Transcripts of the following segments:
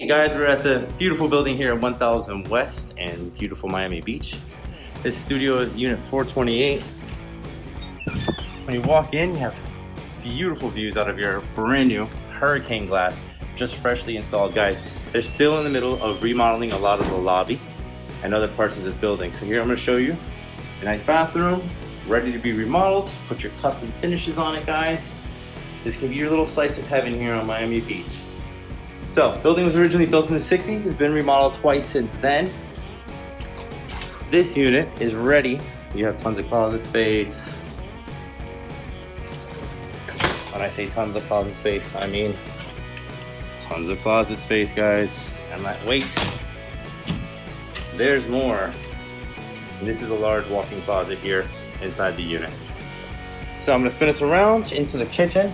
Hey guys, we're at the beautiful building here at 1000 West and beautiful Miami Beach. This studio is unit 428. When you walk in, you have beautiful views out of your brand new hurricane glass, just freshly installed. Guys, they're still in the middle of remodeling a lot of the lobby and other parts of this building. So here I'm going to show you a nice bathroom, ready to be remodeled. Put your custom finishes on it, guys. This can be your little slice of heaven here on Miami Beach. So, building was originally built in the 60s. It's been remodeled twice since then. This unit is ready. You have tons of closet space. When I say tons of closet space, I mean tons of closet space, guys. And wait, there's more. And this is a large walk-in closet here inside the unit. So I'm gonna spin us around into the kitchen.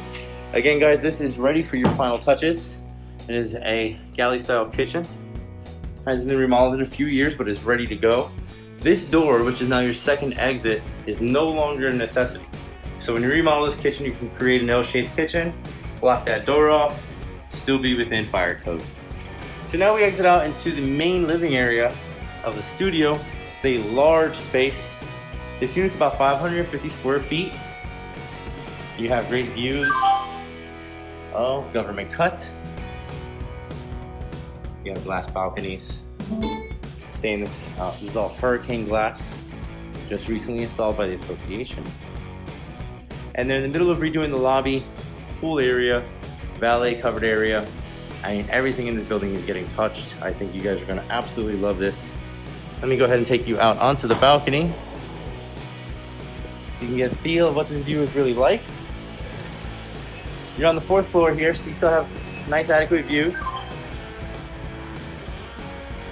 Again, guys, this is ready for your final touches. It is a galley style kitchen. Hasn't been remodeled in a few years, but is ready to go. This door, which is now your second exit, is no longer a necessity. So when you remodel this kitchen, you can create an L-shaped kitchen, block that door off, still be within fire code. So now we exit out into the main living area of the studio. It's a large space. This unit's about 550 square feet. You have great views of Government Cut. You have glass balconies, stainless, this is all hurricane glass, just recently installed by the association. And they're in the middle of redoing the lobby, pool area, valet covered area. I mean, everything in this building is getting touched. I think you guys are gonna absolutely love this. Let me go ahead and take you out onto the balcony so you can get a feel of what this view is really like. You're on the 4th floor here, so you still have nice adequate views.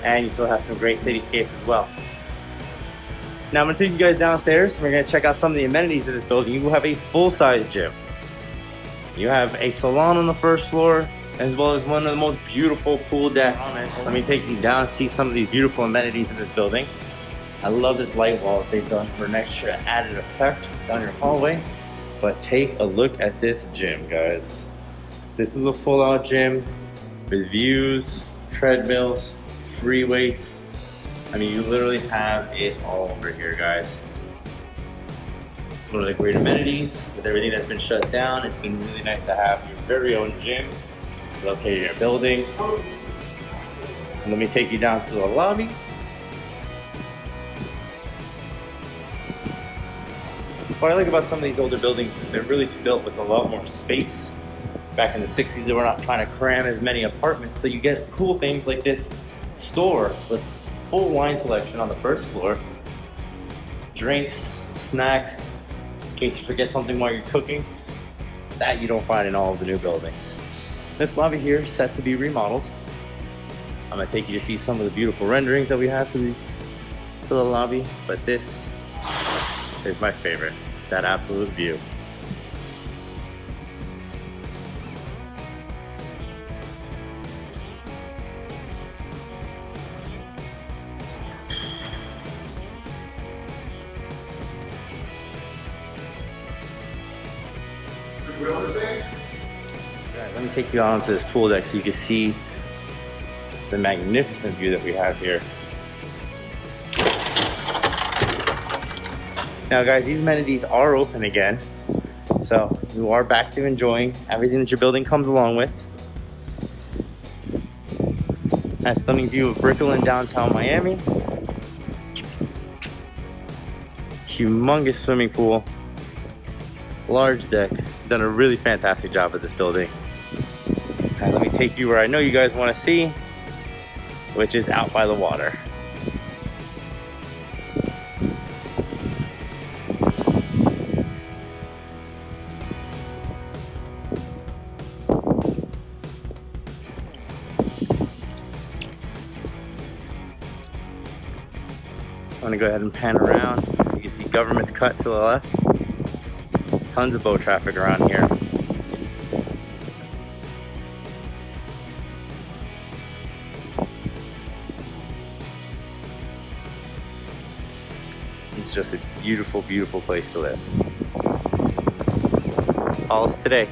And you still have some great cityscapes as well. Now I'm gonna take you guys downstairs. We're gonna check out some of the amenities of this building. You will have a full-size gym. You have a salon on the 1st floor, as well as one of the most beautiful pool decks. Let me take you down and see some of these beautiful amenities of this building. I love this light wall that they've done for an extra added effect down your hallway. But take a look at this gym, guys. This is a full-out gym with views, treadmills, free weights. I mean, you literally have it all over here, guys. It's one of the great amenities with everything that's been shut down. It's been really nice to have your very own gym located in your building. And let me take you down to the lobby. What I like about some of these older buildings is they're really built with a lot more space. Back in the 60s, they were not trying to cram as many apartments, so you get cool things like this store with full wine selection on the 1st floor, drinks, snacks, in case you forget something while you're cooking, that you don't find in all of the new buildings. This lobby here is set to be remodeled. I'm gonna take you to see some of the beautiful renderings that we have for the lobby, but this is my favorite, that absolute view. Guys, let me take you out onto this pool deck so you can see the magnificent view that we have here. Now guys, these amenities are open again, so you are back to enjoying everything that your building comes along with. A stunning view of Brickell in downtown Miami. Humongous swimming pool. Large deck. Done a really fantastic job at this building. Let me take you where I know you guys want to see, which is out by the water. I'm gonna go ahead and pan around. You can see Government's Cut to the left. Tons of boat traffic around here. It's just a beautiful, beautiful place to live. Call us today.